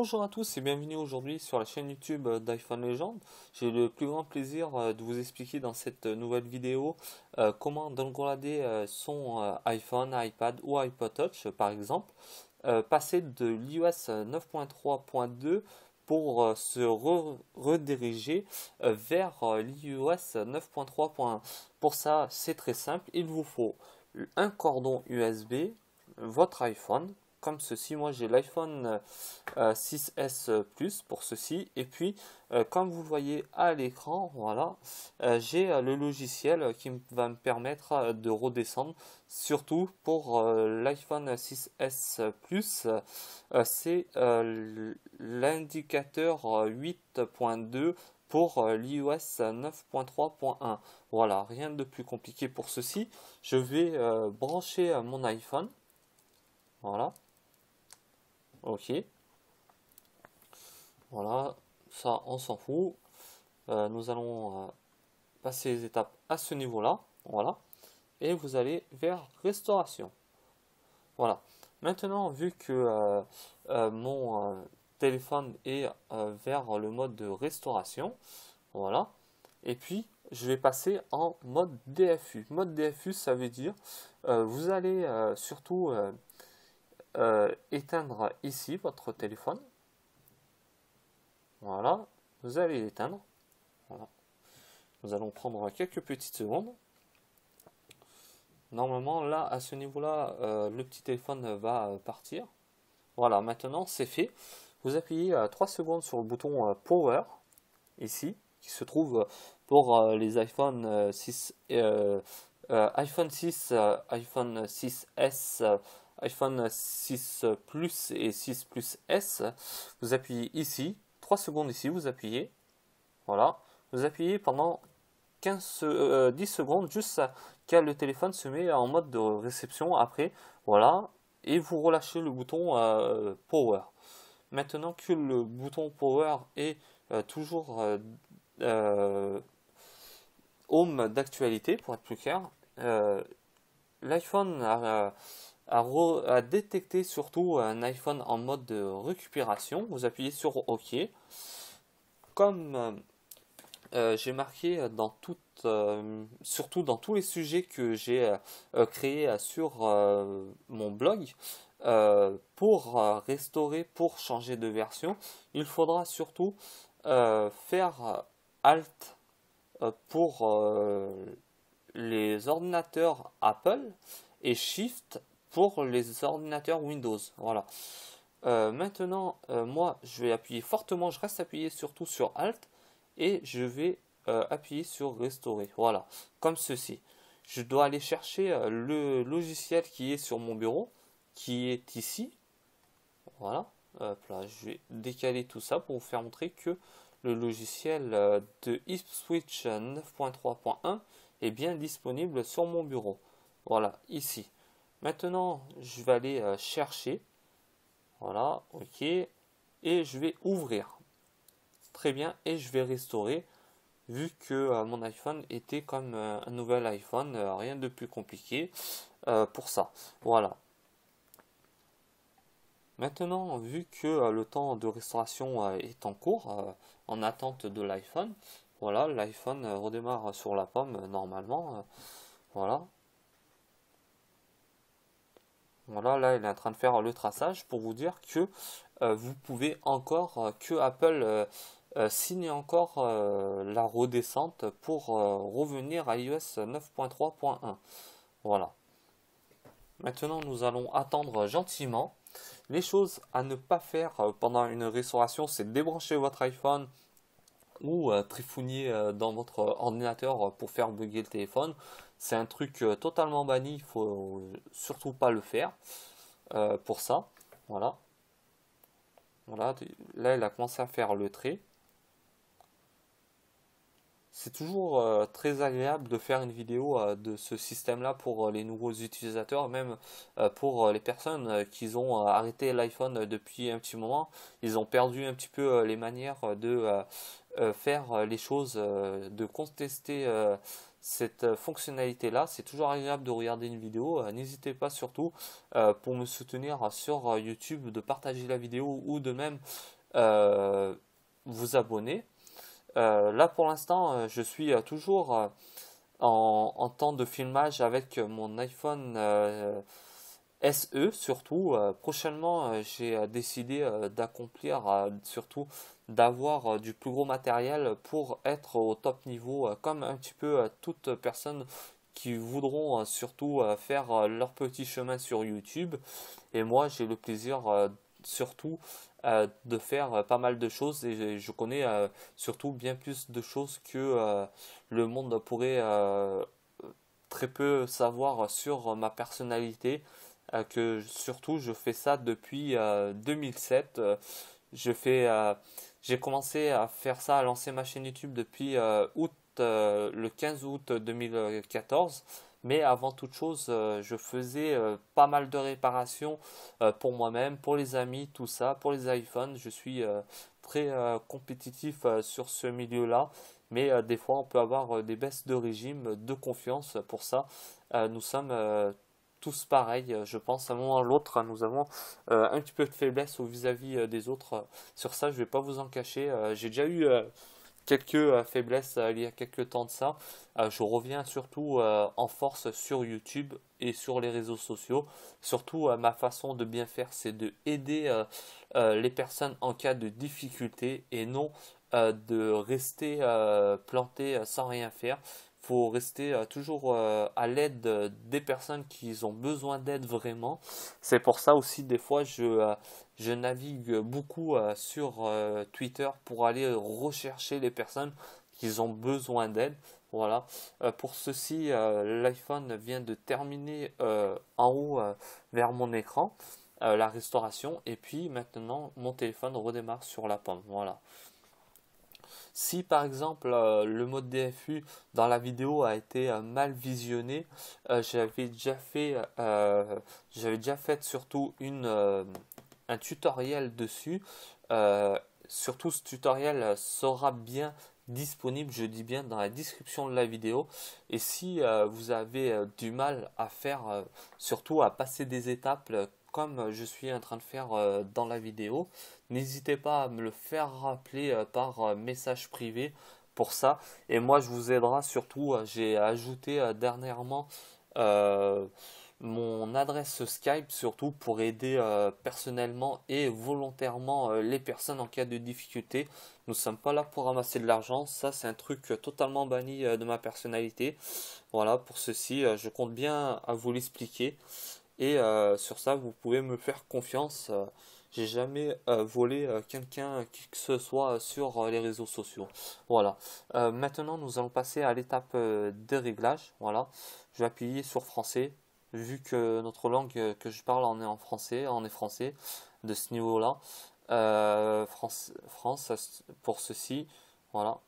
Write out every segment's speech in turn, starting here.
Bonjour à tous et bienvenue aujourd'hui sur la chaîne YouTube d'iPhone Legend. J'ai le plus grand plaisir de vous expliquer dans cette nouvelle vidéo comment downgrader son iPhone, iPad ou iPod Touch par exemple, passer de l'iOS 9.3.2 pour se rediriger vers l'iOS 9.3.1. Pour ça, c'est très simple, il vous faut un cordon USB, votre iPhone, comme ceci. Moi j'ai l'iPhone 6S Plus pour ceci, et puis comme vous le voyez à l'écran, voilà, j'ai le logiciel qui va me permettre de redescendre, surtout pour l'iPhone 6S Plus. C'est l'indicateur 8.2 pour l'iOS 9.3.1. Voilà, rien de plus compliqué pour ceci. Je vais brancher mon iPhone. Voilà. Ok. Voilà. Ça, on s'en fout. Nous allons passer les étapes à ce niveau-là. Voilà. Et vous allez vers restauration. Voilà. Maintenant, vu que mon téléphone est vers le mode de restauration, voilà. Et puis, je vais passer en mode DFU. Mode DFU, ça veut dire, vous allez surtout éteindre ici votre téléphone. Voilà. Vous allez l'éteindre. Voilà. Nous allons prendre quelques petites secondes. Normalement, là, à ce niveau-là, le petit téléphone va partir. Voilà, maintenant, c'est fait. Vous appuyez 3 secondes sur le bouton Power, ici, qui se trouve pour les iPhone 6, iPhone 6, iPhone 6S, iPhone 6 Plus et 6 Plus S. Vous appuyez ici, 3 secondes ici, vous appuyez. Voilà, vous appuyez pendant 10 secondes, juste car le téléphone se met en mode de réception après. Voilà, et vous relâchez le bouton Power. Maintenant que le bouton Power est toujours Home d'actualité, pour être plus clair, l'iPhone a détecté surtout un iPhone en mode de récupération. Vous appuyez sur OK. Comme j'ai marqué surtout dans tous les sujets que j'ai créés sur mon blog, pour restaurer, pour changer de version, il faudra surtout faire Alt pour les ordinateurs Apple et Shift pour les ordinateurs Windows. Voilà. Maintenant, moi, je vais appuyer fortement, je reste appuyé surtout sur Alt et je vais appuyer sur Restaurer. Voilà, comme ceci. Je dois aller chercher le logiciel qui est sur mon bureau, qui est ici. Voilà. Hop là, je vais décaler tout ça pour vous faire montrer que le logiciel de Ipswitch 9.3.1 est bien disponible sur mon bureau. Voilà, ici. Maintenant, je vais aller chercher. Voilà, ok. Et je vais ouvrir. Très bien, et je vais restaurer. Vu que mon iPhone était comme un nouvel iPhone, rien de plus compliqué pour ça. Voilà. Maintenant, vu que le temps de restauration est en cours, en attente de l'iPhone, voilà, l'iPhone redémarre sur la pomme normalement. Voilà. Voilà, là, il est en train de faire le traçage pour vous dire que vous pouvez encore, que Apple signe encore la redescente pour revenir à iOS 9.3.1. Voilà. Maintenant, nous allons attendre gentiment. Les choses à ne pas faire pendant une restauration, c'est débrancher votre iPhone ou trifouiller dans votre ordinateur pour faire bugger le téléphone. C'est un truc totalement banni, il faut surtout pas le faire pour ça. Voilà. Voilà, là il a commencé à faire le trait. C'est toujours très agréable de faire une vidéo de ce système-là pour les nouveaux utilisateurs, même pour les personnes qui ont arrêté l'iPhone depuis un petit moment. Ils ont perdu un petit peu les manières de faire les choses, de contester cette fonctionnalité-là. C'est toujours agréable de regarder une vidéo. N'hésitez pas surtout pour me soutenir sur YouTube de partager la vidéo ou de même euh, vous abonner. Là pour l'instant, je suis toujours en temps de filmage avec mon iPhone SE surtout. Prochainement, j'ai décidé d'accomplir, surtout d'avoir du plus gros matériel pour être au top niveau, comme un petit peu toute personne qui voudront surtout faire leur petit chemin sur YouTube. Et moi, j'ai le plaisir surtout de faire pas mal de choses et je connais surtout bien plus de choses que le monde pourrait très peu savoir sur ma personnalité. Que surtout je fais ça depuis 2007. Je fais, j'ai commencé à faire ça, à lancer ma chaîne YouTube depuis le 15 août 2014. Mais avant toute chose, je faisais pas mal de réparations pour moi-même, pour les amis, tout ça, pour les iPhones. Je suis très compétitif sur ce milieu-là. Mais des fois, on peut avoir des baisses de régime, de confiance. Pour ça, nous sommes tous pareils. Je pense à un moment ou à l'autre, nous avons un petit peu de faiblesse vis-à-vis des autres. Sur ça, je ne vais pas vous en cacher. J'ai déjà eu quelques faiblesses il y a quelques temps de ça. Je reviens surtout en force sur YouTube et sur les réseaux sociaux. Surtout, ma façon de bien faire, c'est de aider les personnes en cas de difficulté et non de rester planté sans rien faire. Faut rester toujours à l'aide des personnes qui ont besoin d'aide vraiment. C'est pour ça aussi des fois je navigue beaucoup sur Twitter pour aller rechercher les personnes qui ont besoin d'aide. Voilà. Pour ceci, l'iPhone vient de terminer en haut vers mon écran la restauration et puis maintenant mon téléphone redémarre sur la pomme. Voilà. Si par exemple le mode DFU dans la vidéo a été mal visionné, j'avais déjà fait surtout un tutoriel dessus. Surtout ce tutoriel sera bien disponible, je dis bien, dans la description de la vidéo. Et si vous avez du mal à faire, surtout à passer des étapes comme je suis en train de faire dans la vidéo, n'hésitez pas à me le faire rappeler par message privé pour ça. Et moi, je vous aidera surtout. J'ai ajouté dernièrement euh, mon adresse Skype surtout pour aider personnellement et volontairement les personnes en cas de difficulté. Nous ne sommes pas là pour ramasser de l'argent. Ça, c'est un truc totalement banni de ma personnalité. Voilà, pour ceci, je compte bien à vous l'expliquer. Et sur ça, vous pouvez me faire confiance. J'ai jamais volé quelqu'un, qui que ce soit sur les réseaux sociaux. Voilà. Maintenant, nous allons passer à l'étape des réglages. Voilà. Je vais appuyer sur français. Vu que notre langue que je parle en est en français, on est français de ce niveau-là. France pour ceci. Voilà.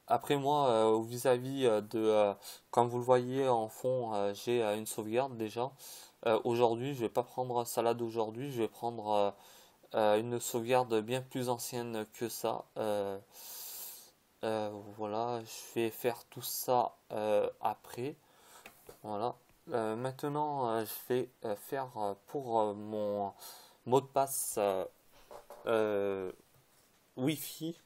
Après moi, vis-à-vis comme vous le voyez en fond, j'ai une sauvegarde déjà. Aujourd'hui, je vais pas prendre salade aujourd'hui, je vais prendre une sauvegarde bien plus ancienne que ça. Voilà, je vais faire tout ça après. Voilà. Maintenant, je vais faire pour mon mot de passe Wi-Fi.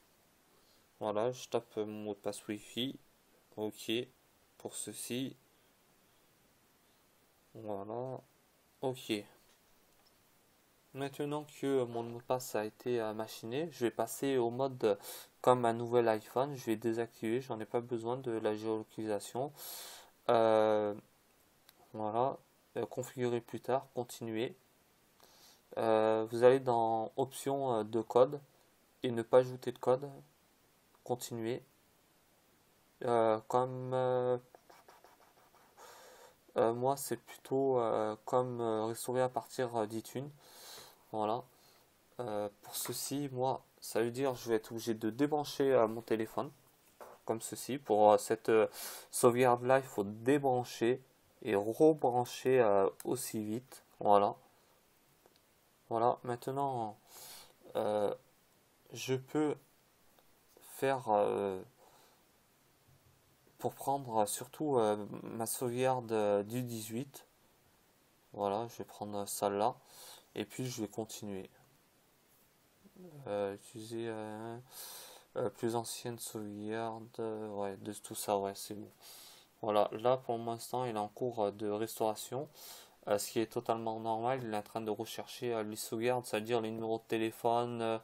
Voilà, je tape mon mot de passe Wi-Fi. Ok. Pour ceci. Voilà. Ok. Maintenant que mon mot de passe a été machiné, je vais passer au mode comme un nouvel iPhone. Je vais désactiver, j'en ai pas besoin de la géolocalisation. Euh, voilà. Configurer plus tard, continuer. Vous allez dans options de code et ne pas ajouter de code. Continuer. Comme moi, c'est plutôt comme restaurer à partir d'iTunes. Voilà. Pour ceci, moi, ça veut dire que je vais être obligé de débrancher mon téléphone. Comme ceci. Pour cette sauvegarde-là, il faut débrancher et rebrancher aussi vite. Voilà. Voilà. Maintenant, je peux faire pour prendre surtout ma sauvegarde du 18. Voilà, je vais prendre celle-là et puis je vais continuer. Utiliser plus ancienne sauvegarde, ouais, de tout ça, ouais, c'est bon. Voilà, là pour l'instant il est en cours de restauration. Ce qui est totalement normal, il est en train de rechercher les sauvegardes, c'est-à-dire les numéros de téléphone,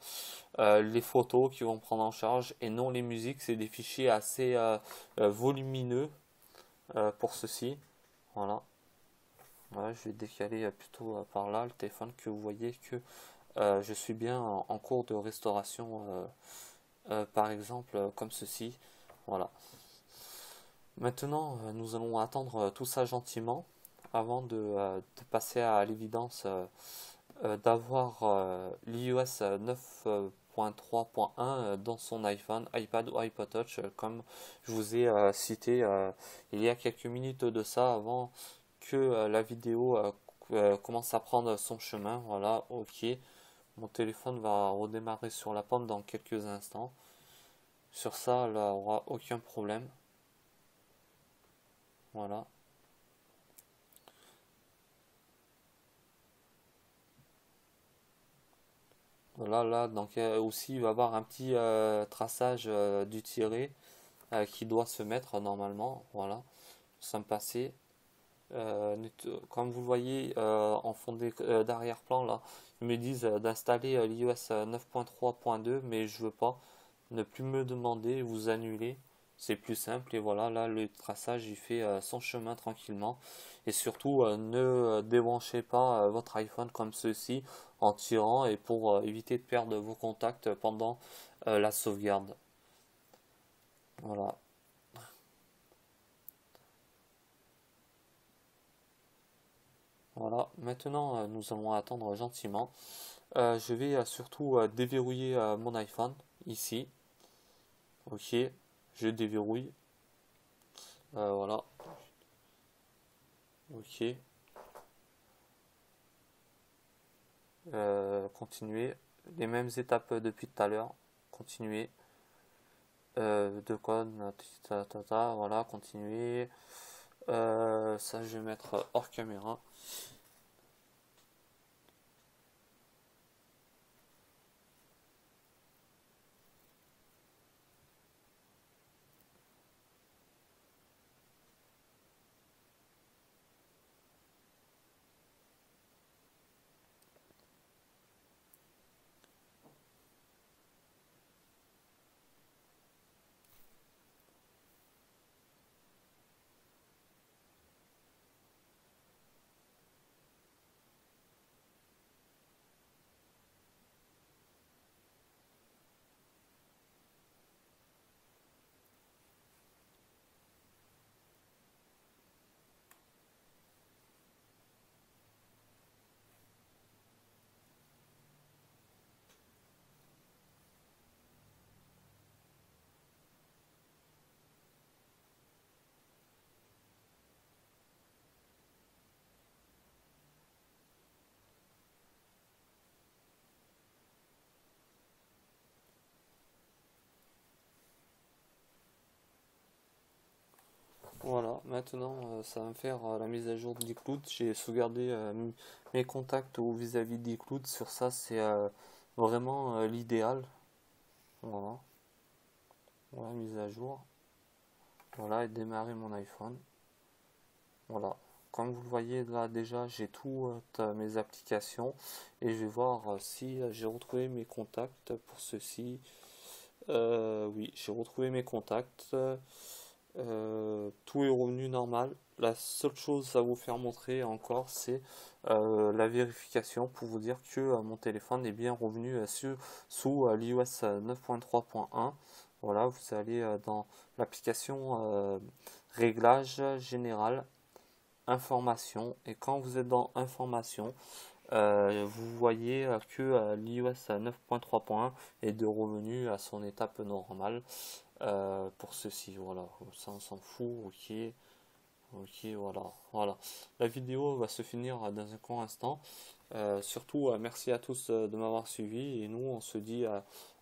les photos qui vont prendre en charge, et non les musiques. C'est des fichiers assez volumineux pour ceci. Voilà. Ouais, je vais décaler plutôt par là le téléphone, que vous voyez que je suis bien en cours de restauration, par exemple comme ceci. Voilà. Maintenant, nous allons attendre tout ça gentiment avant de passer à l'évidence d'avoir l'iOS 9.3.1 dans son iPhone, iPad ou iPod Touch, comme je vous ai cité il y a quelques minutes de ça, avant que la vidéo commence à prendre son chemin. Voilà, ok. Mon téléphone va redémarrer sur la pomme dans quelques instants. Sur ça, là, il n'y aura aucun problème. Voilà. Voilà, là, donc aussi, il va y avoir un petit traçage du tiret qui doit se mettre normalement. Voilà, ça me passait. Comme vous le voyez en fond d'arrière-plan, là, ils me disent d'installer l'iOS 9.3.2, mais je veux pas. Ne plus me demander, vous annuler. C'est plus simple, et voilà, là le traçage il fait son chemin tranquillement. Et surtout, ne débranchez pas votre iPhone comme ceci en tirant, et pour éviter de perdre vos contacts pendant la sauvegarde. Voilà. Voilà, maintenant nous allons attendre gentiment. Je vais surtout déverrouiller mon iPhone ici. Ok, je déverrouille. Voilà, ok. Continuer. Les mêmes étapes depuis tout à l'heure. Continuer. De code, voilà, continuer. Ça, je vais mettre hors caméra. Voilà, maintenant ça va me faire la mise à jour d'iCloud. J'ai sauvegardé mes contacts ou vis-à-vis d'iCloud. Sur ça, c'est vraiment l'idéal. Voilà, voilà, mise à jour. Voilà, et démarrer mon iPhone. Voilà, comme vous le voyez là, déjà j'ai toutes mes applications, et je vais voir si j'ai retrouvé mes contacts pour ceci. Oui, j'ai retrouvé mes contacts. Tout est revenu normal. La seule chose à vous faire montrer encore, c'est la vérification pour vous dire que mon téléphone est bien revenu sous l'iOS 9.3.1. Voilà, vous allez dans l'application Réglages général, information, et quand vous êtes dans information, vous voyez que l'iOS 9.3.1 est de revenu à son étape normale. Pour ceci, voilà, ça on s'en fout, ok, ok, voilà, voilà. La vidéo va se finir dans un court instant. Surtout, merci à tous de m'avoir suivi, et nous on se dit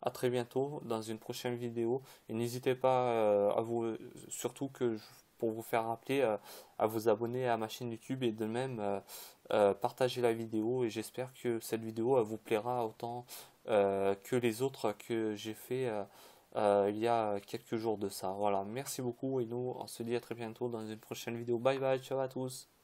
à très bientôt dans une prochaine vidéo. Et n'hésitez pas à vous, surtout pour vous faire rappeler, à vous abonner à ma chaîne YouTube et de même partager la vidéo. Et j'espère que cette vidéo vous plaira autant que les autres que j'ai fait il y a quelques jours de ça. Voilà, merci beaucoup et nous on se dit à très bientôt dans une prochaine vidéo. Bye bye, ciao à tous.